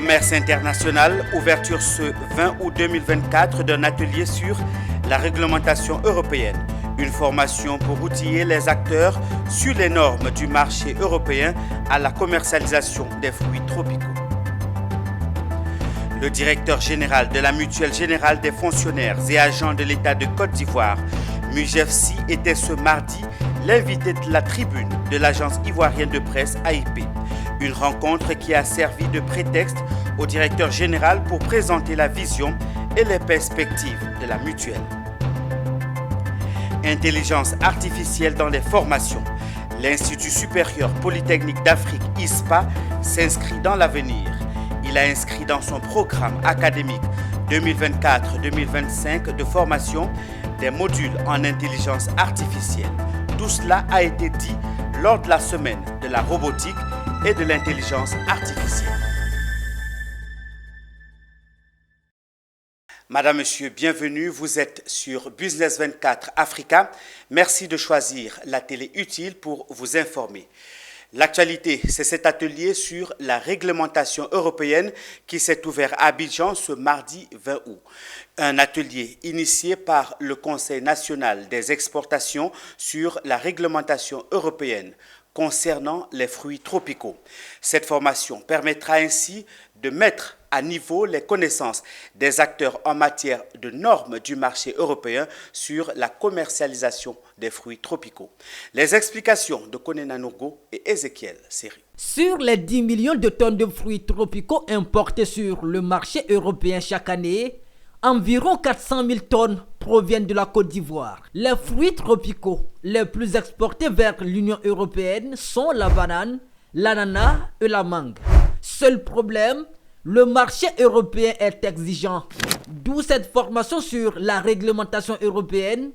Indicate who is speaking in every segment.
Speaker 1: Commerce international, ouverture ce 20 août 2024 d'un atelier sur la réglementation européenne. Une formation pour outiller les acteurs sur les normes du marché européen à la commercialisation des fruits tropicaux. Le directeur général de la Mutuelle générale des fonctionnaires et agents de l'État de Côte d'Ivoire, MUGEFSI, était ce mardi l'invité de la tribune de l'agence ivoirienne de presse AIP. Une rencontre qui a servi de prétexte au directeur général pour présenter la vision et les perspectives de la mutuelle. Intelligence artificielle dans les formations. L'Institut supérieur polytechnique d'Afrique, ISPA, s'inscrit dans l'avenir. Il a inscrit dans son programme académique 2024-2025 de formation des modules en intelligence artificielle. Tout cela a été dit lors de la semaine de la robotique et de l'intelligence artificielle. Madame, Monsieur, bienvenue. Vous êtes sur Business 24 Africa. Merci de choisir la télé utile pour vous informer. L'actualité, c'est cet atelier sur la réglementation européenne qui s'est ouvert à Abidjan ce mardi 20 août. Un atelier initié par le Conseil national des exportations sur la réglementation européenne concernant les fruits tropicaux. Cette formation permettra ainsi de mettre à niveau les connaissances des acteurs en matière de normes du marché européen sur la commercialisation des fruits tropicaux. Les explications de Konena Nourgo et Ezekiel Seri.
Speaker 2: Sur les 10 millions de tonnes de fruits tropicaux importés sur le marché européen chaque année, environ 400 000 tonnes proviennent de la Côte d'Ivoire. Les fruits tropicaux les plus exportés vers l'Union européenne sont la banane, l'ananas et la mangue. Seul problème, le marché européen est exigeant. D'où cette formation sur la réglementation européenne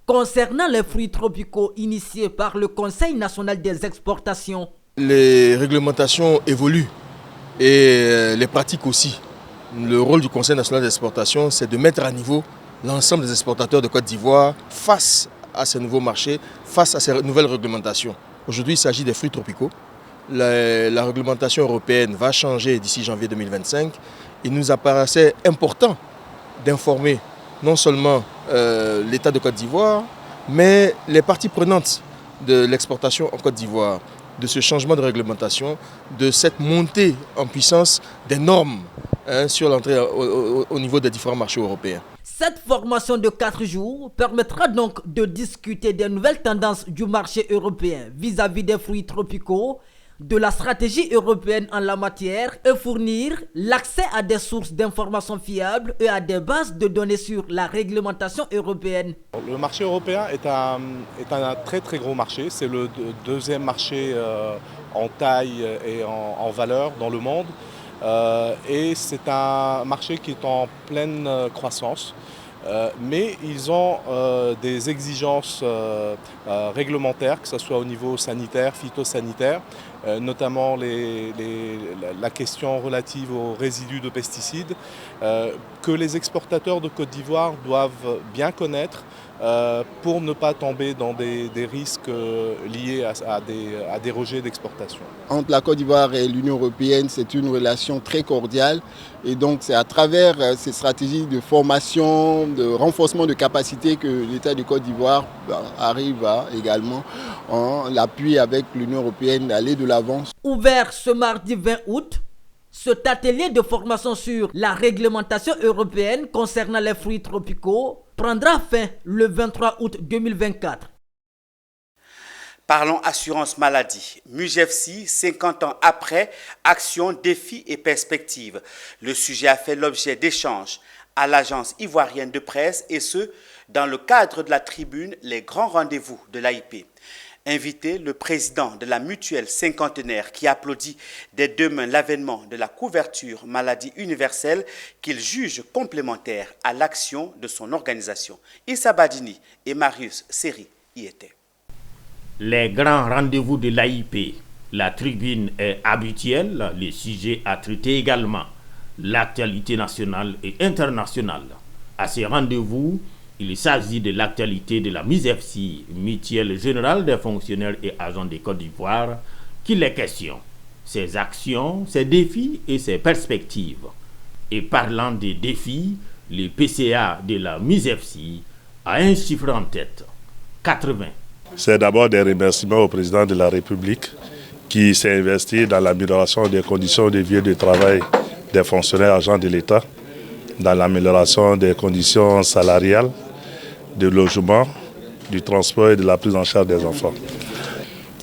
Speaker 2: concernant les fruits tropicaux initiée par le Conseil national des exportations.
Speaker 3: Les réglementations évoluent et les pratiques aussi. Le rôle du Conseil national des exportations, c'est de mettre à niveau l'ensemble des exportateurs de Côte d'Ivoire face à ces nouveaux marchés, face à ces nouvelles réglementations. Aujourd'hui, il s'agit des fruits tropicaux. La réglementation européenne va changer d'ici janvier 2025. Il nous apparaissait important d'informer non seulement l'État de Côte d'Ivoire, mais les parties prenantes de l'exportation en Côte d'Ivoire, de ce changement de réglementation, de cette montée en puissance des normes sur l'entrée au niveau des différents marchés européens.
Speaker 2: Cette formation de 4 jours permettra donc de discuter des nouvelles tendances du marché européen vis-à-vis des fruits tropicaux, de la stratégie européenne en la matière et fournir l'accès à des sources d'informations fiables et à des bases de données sur la réglementation européenne.
Speaker 4: Le marché européen est un très très gros marché. C'est le deuxième marché en taille et en valeur dans le monde. Et c'est un marché qui est en pleine croissance. Mais ils ont des exigences réglementaires, que ce soit au niveau sanitaire, phytosanitaire, notamment la question relative aux résidus de pesticides, que les exportateurs de Côte d'Ivoire doivent bien connaître pour ne pas tomber dans des risques liés à des rejets d'exportation.
Speaker 5: Entre la Côte d'Ivoire et l'Union européenne, c'est une relation très cordiale et donc c'est à travers ces stratégies de formation, de renforcement de capacité que l'État de Côte d'Ivoire arrive à également, en l'appui avec l'Union européenne, d'aller de l'avant.
Speaker 2: Ouvert ce mardi 20 août, cet atelier de formation sur la réglementation européenne concernant les fruits tropicaux prendra fin le 23 août 2024.
Speaker 1: Parlons assurance maladie. MUGEFSI, 50 ans après, actions, défis et perspectives. Le sujet a fait l'objet d'échanges à l'agence ivoirienne de presse et ce, dans le cadre de la tribune Les grands rendez-vous de l'AIP. Invité, le président de la mutuelle cinquantenaire qui applaudit des deux mains l'avènement de la couverture maladie universelle qu'il juge complémentaire à l'action de son organisation. Issa Badini et Marius Seri y étaient.
Speaker 6: Les grands rendez-vous de l'AIP. La tribune est habituelle, les sujets à traiter également, l'actualité nationale et internationale. À ces rendez-vous, il s'agit de l'actualité de la MUGEFSI, Mutuelle générale des fonctionnaires et agents de Côte d'Ivoire, qu'il est question. ses actions, ses défis et ses perspectives. Et parlant des défis, le PCA de la MISEFCI a un chiffre en tête, 80.
Speaker 7: C'est d'abord des remerciements au président de la République qui s'est investi dans l'amélioration des conditions de vie et de travail des fonctionnaires agents de l'État, dans l'amélioration des conditions salariales, de logement, du transport et de la prise en charge des enfants.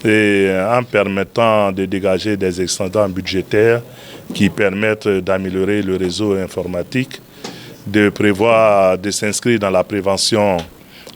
Speaker 7: Et en permettant de dégager des excédents budgétaires qui permettent d'améliorer le réseau informatique, de prévoir de s'inscrire dans la prévention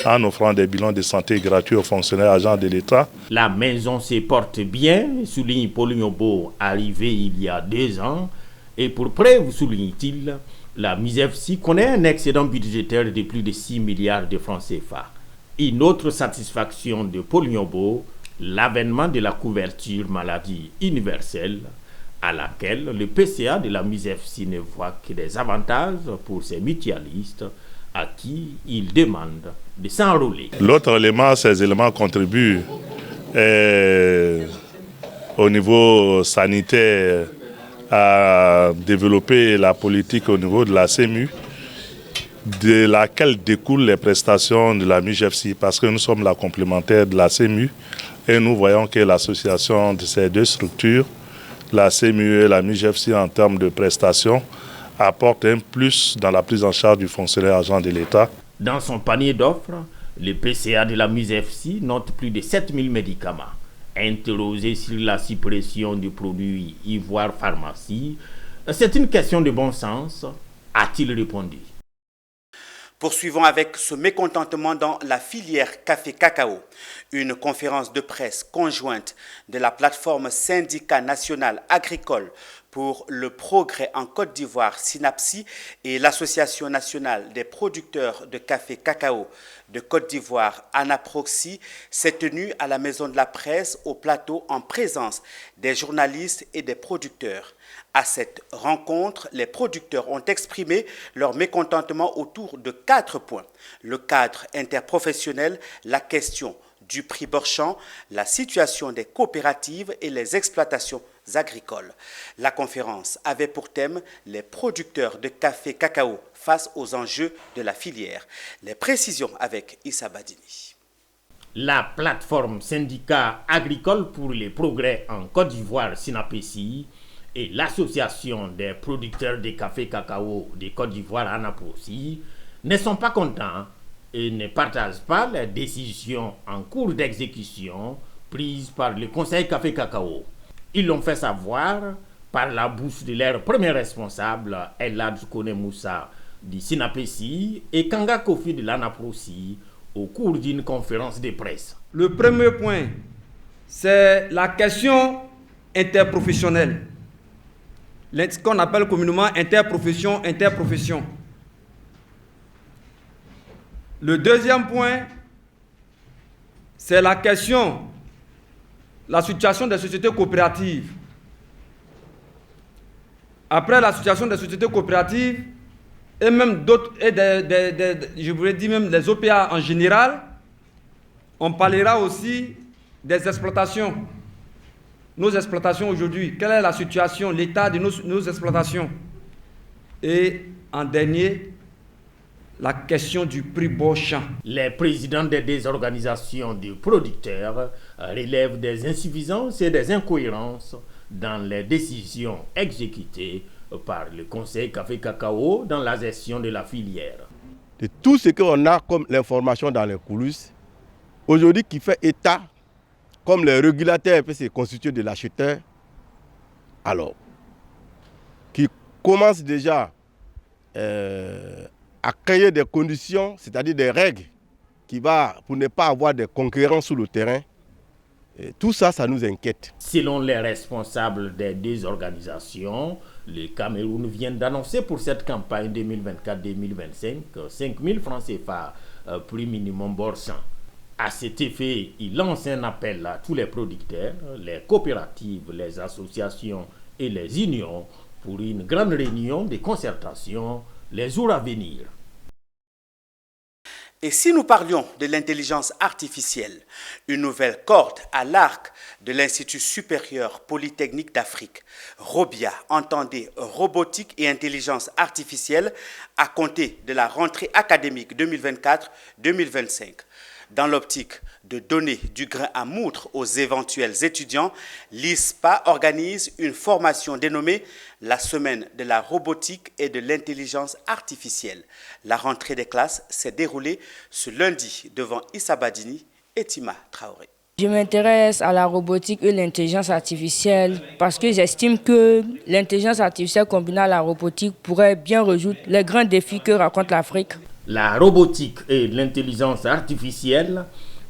Speaker 7: en offrant des bilans de santé gratuits aux fonctionnaires agents de l'État.
Speaker 6: La maison se porte bien, souligne Paul Nyongbo, arrivé il y a 2 ans. Et pour preuve, souligne-t-il, la MISEFCI connaît un excédent budgétaire de plus de 6 milliards de francs CFA. Une autre satisfaction de Paul Nyongbo, l'avènement de la couverture maladie universelle, à laquelle le PCA de la MISEFCI ne voit que des avantages pour ses mutualistes à qui il demande de s'enrôler.
Speaker 7: L'autre élément, ces éléments contribuent au niveau sanitaire à développer la politique au niveau de la CEMU, de laquelle découlent les prestations de la MISEFCI, parce que nous sommes la complémentaire de la CEMU et nous voyons que l'association de ces deux structures, la CEMU et la MISEFCI en termes de prestations, apporte un plus dans la prise en charge du fonctionnaire agent de l'État.
Speaker 6: Dans son panier d'offres, le PCA de la MISEFCI note plus de 7000 médicaments. Interrogé sur la suppression du produit Ivoire Pharmacie, c'est une question de bon sens, a-t-il répondu.
Speaker 1: Poursuivons avec ce mécontentement dans la filière café-cacao. Une conférence de presse conjointe de la plateforme Syndicat national agricole pour le progrès en Côte d'Ivoire, SYNAPSI, et l'Association nationale des producteurs de café-cacao de Côte d'Ivoire, ANAPROXI, s'est tenue à la Maison de la Presse au plateau en présence des journalistes et des producteurs. À cette rencontre, les producteurs ont exprimé leur mécontentement autour de 4 points. Le cadre interprofessionnel, la question du prix borchant, la situation des coopératives et les exploitations agricoles. La conférence avait pour thème les producteurs de café-cacao face aux enjeux de la filière. Les précisions avec Issa Badini.
Speaker 6: La plateforme Syndicat agricole pour le progrès en Côte d'Ivoire, SYNAPSI, et l'Association des producteurs de café-cacao de Côte d'Ivoire, ANAPROXI, ne sont pas contents et ne partagent pas les décisions en cours d'exécution prises par le Conseil café-cacao. Ils l'ont fait savoir par la bouche de leur premier responsable, Eladj Kone Moussa du SYNAPSI et Kanga Kofi de l'ANAPROXI au cours d'une conférence de presse.
Speaker 8: Le premier point, c'est la question interprofessionnelle. Ce qu'on appelle communément interprofession. Le deuxième point, c'est la question, la situation des sociétés coopératives. Après la situation des sociétés coopératives, et même d'autres, je voudrais dire même les OPA en général, on parlera aussi des exploitations. Nos exploitations aujourd'hui, quelle est la situation, l'état de nos exploitations? Et en dernier, la question du prix borchant.
Speaker 6: Les présidents des deux organisations de producteurs relèvent des insuffisances et des incohérences dans les décisions exécutées par le Conseil café-cacao dans la gestion de la filière.
Speaker 9: De tout ce qu'on a comme l'information dans les coulisses, aujourd'hui qui fait état, comme le régulateur peut se constituer de l'acheteur, alors, qui commence déjà à créer des conditions, c'est-à-dire des règles, pour ne pas avoir de concurrents sur le terrain. Et tout ça, ça nous inquiète.
Speaker 6: Selon les responsables des deux organisations, le Cameroun vient d'annoncer pour cette campagne 2024-2025 5 000 francs CFA prix minimum borchant. À cet effet, il lance un appel à tous les producteurs, les coopératives, les associations et les unions pour une grande réunion de concertation les jours à venir.
Speaker 1: Et si nous parlions de l'intelligence artificielle, une nouvelle corde à l'arc de l'Institut supérieur polytechnique d'Afrique, ROBIA, entendez robotique et intelligence artificielle à compter de la rentrée académique 2024-2025. Dans l'optique de donner du grain à moudre aux éventuels étudiants, l'ISPA organise une formation dénommée la Semaine de la robotique et de l'intelligence artificielle. La rentrée des classes s'est déroulée ce lundi devant Issa Badini et Tima Traoré.
Speaker 10: Je m'intéresse à la robotique et l'intelligence artificielle parce que j'estime que l'intelligence artificielle combinée à la robotique pourrait bien résoudre les grands défis que raconte l'Afrique.
Speaker 6: La robotique et l'intelligence artificielle,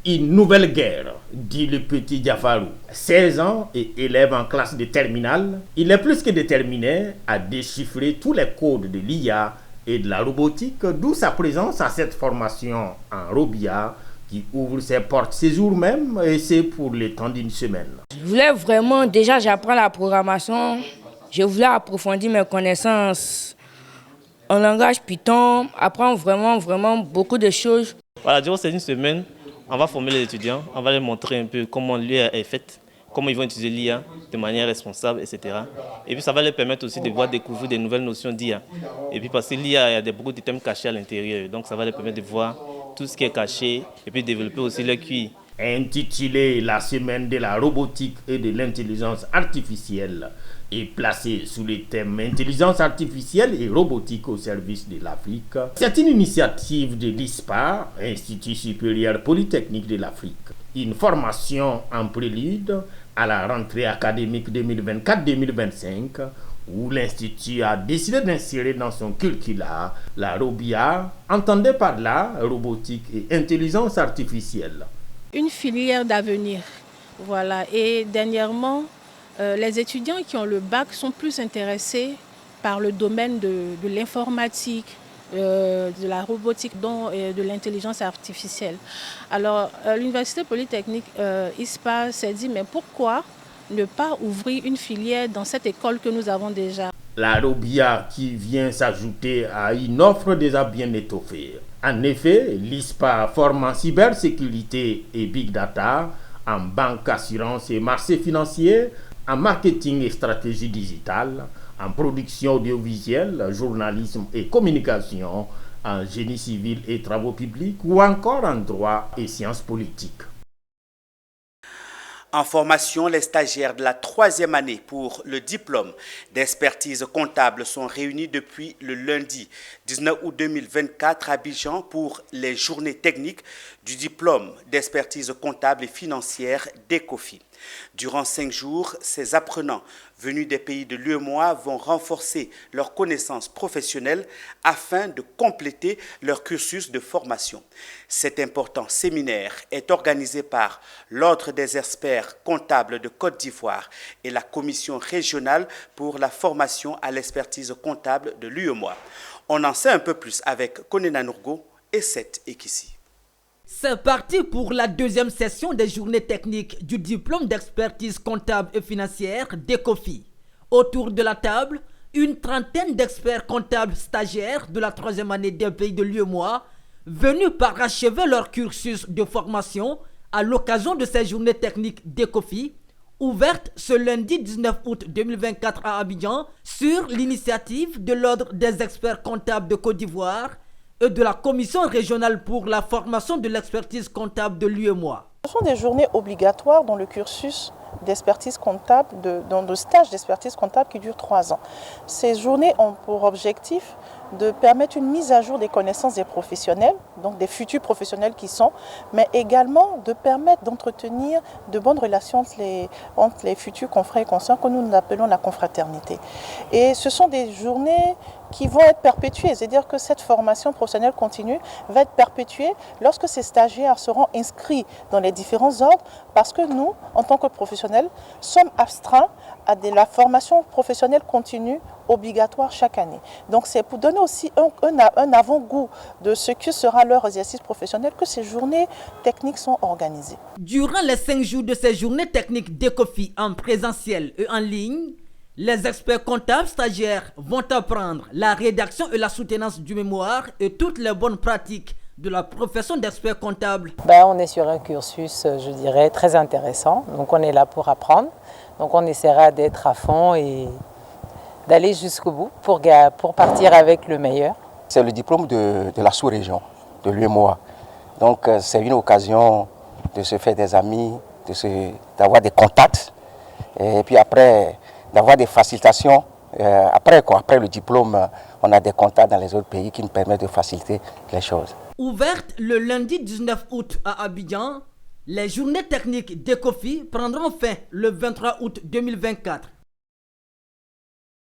Speaker 6: une nouvelle guerre, dit le petit Diafarou. 16 ans et élève en classe de terminale, il est plus que déterminé à déchiffrer tous les codes de l'IA et de la robotique, d'où sa présence à cette formation en Robia qui ouvre ses portes ces jours même et c'est pour le temps d'une semaine.
Speaker 10: Je voulais vraiment, déjà j'apprends la programmation, je voulais approfondir mes connaissances en langage Python, apprendre vraiment beaucoup de choses.
Speaker 11: Voilà, durant cette semaine, on va former les étudiants, on va leur montrer un peu comment l'IA est faite, comment ils vont utiliser l'IA de manière responsable, etc. Et puis ça va leur permettre aussi de voir découvrir des nouvelles notions d'IA. Et puis parce que l'IA, il y a beaucoup de thèmes cachés à l'intérieur, donc ça va leur permettre de voir tout ce qui est caché et puis développer aussi leur QI.
Speaker 6: Intitulé la semaine de la robotique et de l'intelligence artificielle et placé sous le thème intelligence artificielle et robotique au service de l'Afrique. C'est une initiative de l'ISPA, Institut supérieur polytechnique de l'Afrique. Une formation en prélude à la rentrée académique 2024-2025 où l'Institut a décidé d'insérer dans son curricula la ROBIA, entendez par là robotique et intelligence artificielle.
Speaker 12: Une filière d'avenir, voilà. Et dernièrement, les étudiants qui ont le bac sont plus intéressés par le domaine de l'informatique, de la robotique, et de l'intelligence artificielle. Alors, l'Université polytechnique ISPA s'est dit, mais pourquoi ne pas ouvrir une filière dans cette école que nous avons déjà?
Speaker 6: La ROBIA qui vient s'ajouter à une offre déjà bien étoffée. En effet, l'ISPA forme en cybersécurité et big data, en banque, assurance et marché financier, en marketing et stratégie digitale, en production audiovisuelle, journalisme et communication, en génie civil et travaux publics ou encore en droit et sciences politiques.
Speaker 1: En formation, les stagiaires de la 3e année pour le diplôme d'expertise comptable sont réunis depuis le lundi 19 août 2024 à Abidjan pour les journées techniques du diplôme d'expertise comptable et financière d'ECOFI. Durant 5 jours, ces apprenants venus des pays de l'UEMOA vont renforcer leurs connaissances professionnelles afin de compléter leur cursus de formation. Cet important séminaire est organisé par l'Ordre des experts comptables de Côte d'Ivoire et la Commission régionale pour la formation à l'expertise comptable de l'UEMOA. On en sait un peu plus avec Konena Nourgo et Seth Ekissi.
Speaker 2: C'est parti pour la 2e session des journées techniques du diplôme d'expertise comptable et financière d'ECOFI. Autour de la table, une trentaine d'experts comptables stagiaires de la 3e année des pays de l'UEMOA venus parachever leur cursus de formation à l'occasion de ces journées techniques d'ECOFI ouvertes ce lundi 19 août 2024 à Abidjan sur l'initiative de l'Ordre des experts comptables de Côte d'Ivoire et de la Commission régionale pour la formation de l'expertise comptable de l'UEMOA.
Speaker 13: Ce sont des journées obligatoires dans le cursus d'expertise comptable, dans le stage d'expertise comptable qui dure 3 ans. Ces journées ont pour objectif de permettre une mise à jour des connaissances des professionnels, donc des futurs professionnels qui sont, mais également de permettre d'entretenir de bonnes relations entre les futurs confrères et consoeurs que nous appelons la confraternité. Et ce sont des journées qui vont être perpétuées, c'est-à-dire que cette formation professionnelle continue va être perpétuée lorsque ces stagiaires seront inscrits dans les différents ordres, parce que nous, en tant que professionnels, sommes astreints à la formation professionnelle continue obligatoire chaque année. Donc c'est pour donner aussi un avant-goût de ce que sera leur exercice professionnel que ces journées techniques sont organisées.
Speaker 2: Durant les 5 jours de ces journées techniques d'ECOFI en présentiel et en ligne, les experts comptables stagiaires vont apprendre la rédaction et la soutenance du mémoire et toutes les bonnes pratiques de la profession d'expert comptable.
Speaker 14: On est sur un cursus, je dirais, très intéressant. Donc on est là pour apprendre. Donc on essaiera d'être à fond et d'aller jusqu'au bout pour partir avec le meilleur.
Speaker 15: C'est le diplôme de la sous-région, de l'UEMOA. Donc c'est une occasion de se faire des amis, d'avoir des contacts et puis après d'avoir des facilitations. Après le diplôme, on a des contacts dans les autres pays qui nous permettent de faciliter les choses.
Speaker 2: Ouverte le lundi 19 août à Abidjan, les journées techniques d'ECOFI prendront fin le 23 août 2024.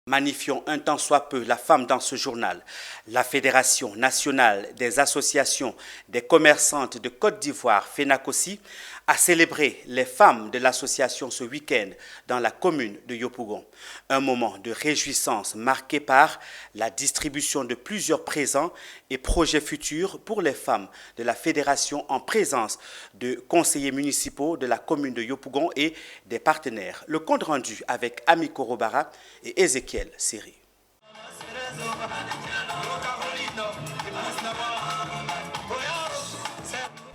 Speaker 1: Magnifions un tant soit peu la femme dans ce journal. La Fédération nationale des associations des commerçantes de Côte d'Ivoire, FENACOSI, a célébré les femmes de l'association ce week-end dans la commune de Yopougon. Un moment de réjouissance marqué par la distribution de plusieurs présents et projets futurs pour les femmes de la fédération en présence de conseillers municipaux de la commune de Yopougon et des partenaires. Le compte rendu avec Ami Korobara et Ézéchiel Seri.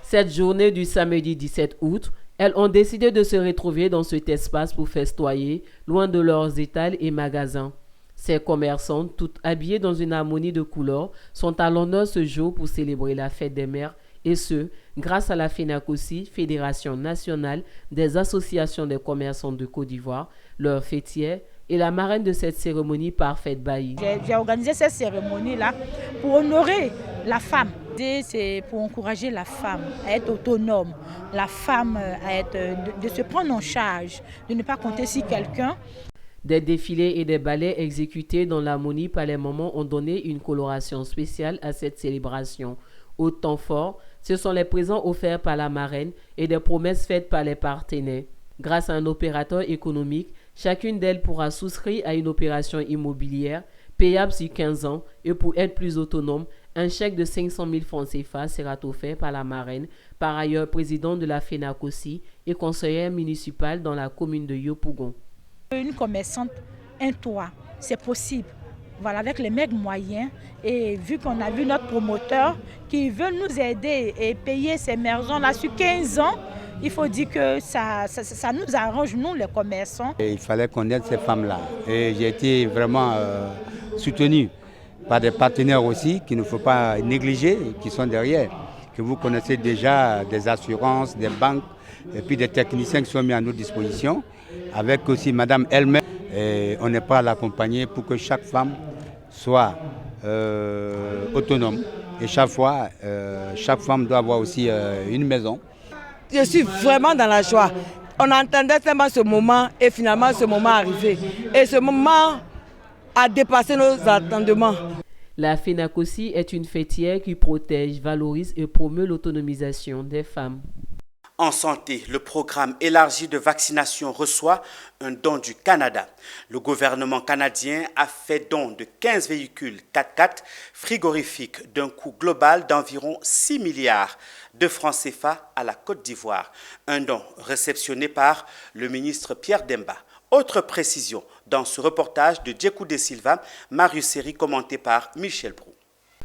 Speaker 16: Cette journée du samedi 17 août, elles ont décidé de se retrouver dans cet espace pour festoyer, loin de leurs étals et magasins. Ces commerçantes, toutes habillées dans une harmonie de couleurs, sont à l'honneur ce jour pour célébrer la fête des mères, et ce, grâce à la FENACOSI, Fédération nationale des associations des commerçants de Côte d'Ivoire, leur fêtière et la marraine de cette cérémonie Parfaite Bailly.
Speaker 17: J'ai organisé cette cérémonie-là pour honorer la femme. C'est pour encourager la femme à être autonome, la femme à de se prendre en charge, de ne pas compter sur quelqu'un.
Speaker 16: Des défilés et des ballets exécutés dans l'harmonie par les moments ont donné une coloration spéciale à cette célébration. Au temps fort, ce sont les présents offerts par la marraine et des promesses faites par les partenaires. Grâce à un opérateur économique, chacune d'elles pourra souscrire à une opération immobilière payable sur 15 ans et pour être plus autonome, un chèque de 500 000 francs CFA sera offert par la marraine, par ailleurs présidente de la FENACOSI et conseillère municipale dans la commune de Yopougon.
Speaker 17: Une commerçante, un toit, c'est possible. Voilà, avec les maigres moyens, et vu qu'on a vu notre promoteur qui veut nous aider et payer ces maisons-là sur 15 ans, il faut dire que ça nous arrange, nous les commerçants.
Speaker 18: Et il fallait qu'on aide ces femmes-là. Et j'ai été vraiment soutenu par des partenaires aussi qu'il ne faut pas négliger, qui sont derrière, que vous connaissez déjà, des assurances, des banques, et puis des techniciens qui sont mis à notre disposition, avec aussi Madame elle-même. Et on n'est pas à l'accompagner pour que chaque femme soit autonome. Et chaque femme doit avoir aussi une maison.
Speaker 19: Je suis vraiment dans la joie. On entendait tellement ce moment et finalement ce moment est arrivé. Et ce moment a dépassé nos attendements.
Speaker 16: La FENACOSI est une fêtière qui protège, valorise et promeut l'autonomisation des femmes.
Speaker 1: En santé, le programme élargi de vaccination reçoit un don du Canada. Le gouvernement canadien a fait don de 15 véhicules 4x4 frigorifiques d'un coût global d'environ 6 milliards de francs CFA à la Côte d'Ivoire. Un don réceptionné par le ministre Pierre Demba. Autre précision dans ce reportage de Djekou de Silva, Marius Seri commenté par Michel Brou.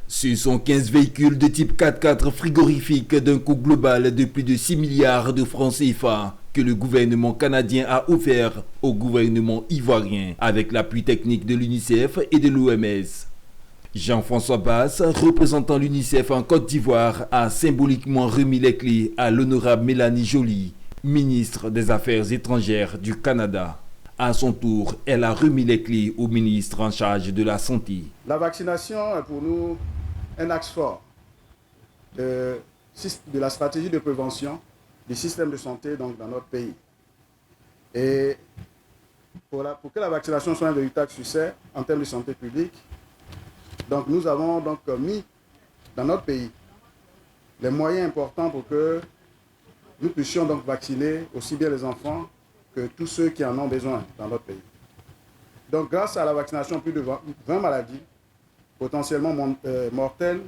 Speaker 20: Ce sont 15 véhicules de type 4x4 frigorifiques d'un coût global de plus de 6 milliards de francs CFA que le gouvernement canadien a offert au gouvernement ivoirien avec l'appui technique de l'UNICEF et de l'OMS. Jean-François Basse, représentant l'UNICEF en Côte d'Ivoire, a symboliquement remis les clés à l'honorable Mélanie Joly, ministre des Affaires étrangères du Canada. À son tour, elle a remis les clés au ministre en charge de la Santé.
Speaker 21: La vaccination est pour nous un axe fort de la stratégie de prévention du système de santé donc, dans notre pays. Et pour que la vaccination soit un véritable succès en termes de santé publique, donc nous avons donc mis dans notre pays les moyens importants pour que nous puissions donc vacciner aussi bien les enfants que tous ceux qui en ont besoin dans notre pays. Donc grâce à la vaccination, plus de 20 maladies potentiellement mortelles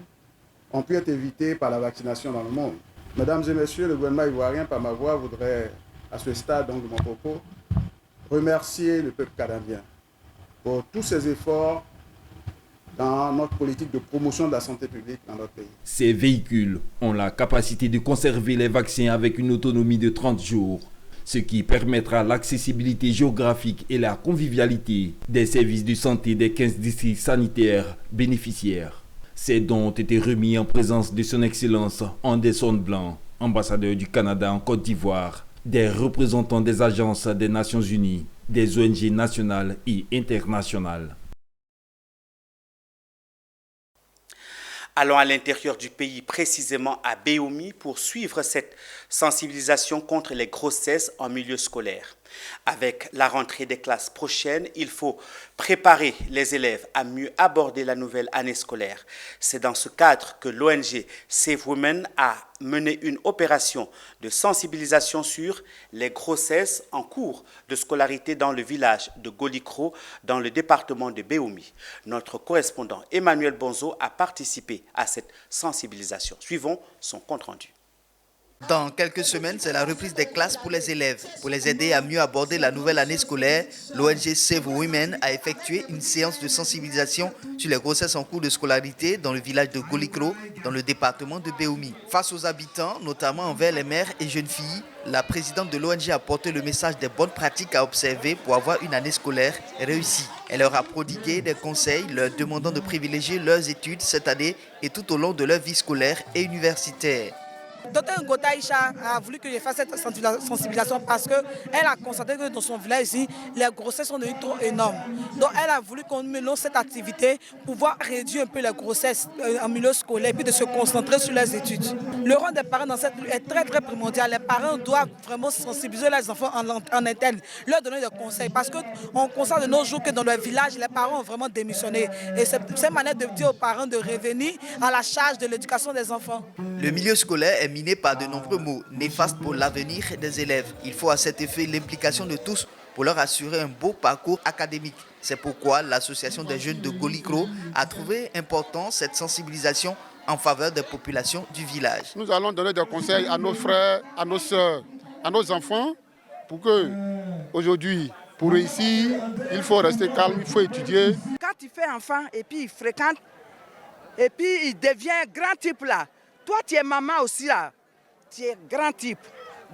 Speaker 21: ont pu être évitées par la vaccination dans le monde. Mesdames et messieurs, le gouvernement ivoirien, par ma voix, voudrait à ce stade donc, de mon propos remercier le peuple canadien pour tous ses efforts dans notre politique de promotion de la santé publique dans notre pays.
Speaker 20: Ces véhicules ont la capacité de conserver les vaccins avec une autonomie de 30 jours, ce qui permettra l'accessibilité géographique et la convivialité des services de santé des 15 districts sanitaires bénéficiaires. Ces dons ont été remis en présence de son Excellence Anderson Blanc, ambassadeur du Canada en Côte d'Ivoire, des représentants des agences des Nations Unies, des ONG nationales et internationales.
Speaker 1: Allons à l'intérieur du pays, précisément à Béoumi, pour suivre cette sensibilisation contre les grossesses en milieu scolaire. Avec la rentrée des classes prochaines, il faut préparer les élèves à mieux aborder la nouvelle année scolaire. C'est dans ce cadre que l'ONG Save Women a mené une opération de sensibilisation sur les grossesses en cours de scolarité dans le village de Golikro, dans le département de Béoumi. Notre correspondant Emmanuel Bonzo a participé à cette sensibilisation. Suivons son compte-rendu.
Speaker 3: Dans quelques semaines, c'est la reprise des classes pour les élèves. Pour les aider à mieux aborder la nouvelle année scolaire, l'ONG Save Women a effectué une séance de sensibilisation sur les grossesses en cours de scolarité dans le village de Golikro, dans le département de Béoumi. Face aux habitants, notamment envers les mères et jeunes filles, la présidente de l'ONG a porté le message des bonnes pratiques à observer pour avoir une année scolaire réussie. Elle leur a prodigué des conseils, leur demandant de privilégier leurs études cette année et tout au long de leur vie scolaire et universitaire.
Speaker 22: Dr Ngota Aïcha a voulu que je fasse cette sensibilisation parce qu'elle a constaté que dans son village ici, les grossesses sont devenues trop énormes. Donc elle a voulu qu'on lance cette activité pour pouvoir réduire un peu les grossesses en milieu scolaire et puis de se concentrer sur les études. Le rôle des parents dans cette lutte est très primordial. Les parents doivent vraiment sensibiliser les enfants en interne, leur donner des conseils parce qu'on constate de nos jours que dans le village, les parents ont vraiment démissionné. Et c'est une manière de dire aux parents de revenir à la charge de l'éducation des enfants.
Speaker 3: Le milieu scolaire est miné par de nombreux maux néfastes pour l'avenir des élèves. Il faut à cet effet l'implication de tous pour leur assurer un beau parcours académique. C'est pourquoi l'association des jeunes de Golikro a trouvé important cette sensibilisation en faveur des populations du village.
Speaker 23: Nous allons donner des conseils à nos frères, à nos sœurs, à nos enfants pour que aujourd'hui, pour réussir, il faut rester calme, il faut étudier.
Speaker 24: Quand il fait enfant et puis il fréquente et puis il devient grand type là, toi tu es maman aussi là, tu es grand type.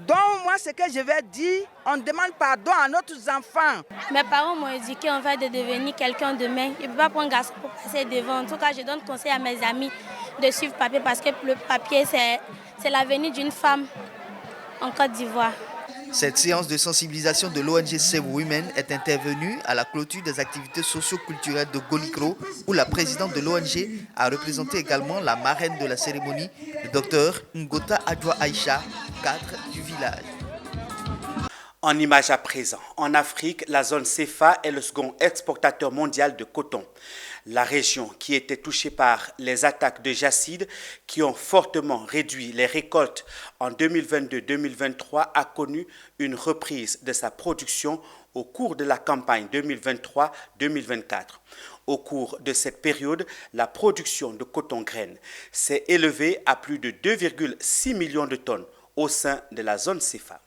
Speaker 24: Donc moi ce que je vais dire, on demande pardon à nos enfants.
Speaker 25: Mes parents m'ont éduqué en fait de devenir quelqu'un demain. Je ne peux pas prendre un garçon pour passer devant. En tout cas, je donne conseil à mes amis de suivre papier parce que le papier c'est l'avenir d'une femme en Côte d'Ivoire.
Speaker 3: Cette séance de sensibilisation de l'ONG Save Women est intervenue à la clôture des activités socio-culturelles de Golikro, où la présidente de l'ONG a représenté également la marraine de la cérémonie, le docteur Ngota Adwa Aïcha, cadre du village.
Speaker 1: En image à présent, en Afrique, la zone CFA est le second exportateur mondial de coton. La région qui était touchée par les attaques de Jacide qui ont fortement réduit les récoltes en 2022-2023 a connu une reprise de sa production au cours de la campagne 2023-2024. Au cours de cette période, la production de coton-graines s'est élevée à plus de 2,6 millions de tonnes au sein de la zone CFA.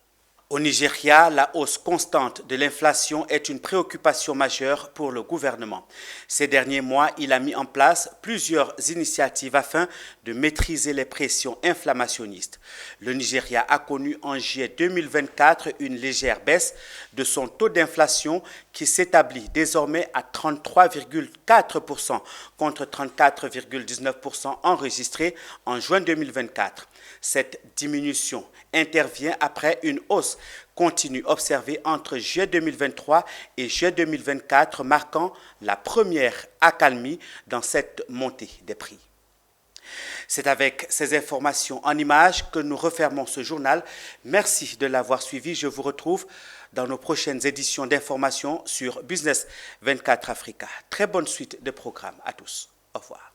Speaker 1: Au Nigeria, la hausse constante de l'inflation est une préoccupation majeure pour le gouvernement. Ces derniers mois, il a mis en place plusieurs initiatives afin de maîtriser les pressions inflammationnistes. Le Nigeria a connu en juillet 2024 une légère baisse de son taux d'inflation qui s'établit désormais à 33,4% contre 34,19% enregistré en juin 2024. Cette diminution intervient après une hausse continue observée entre juillet 2023 et juillet 2024, marquant la première accalmie dans cette montée des prix. C'est avec ces informations en images que nous refermons ce journal. Merci de l'avoir suivi. Je vous retrouve dans nos prochaines éditions d'informations sur Business 24 Africa. Très bonne suite de programmes à tous. Au revoir.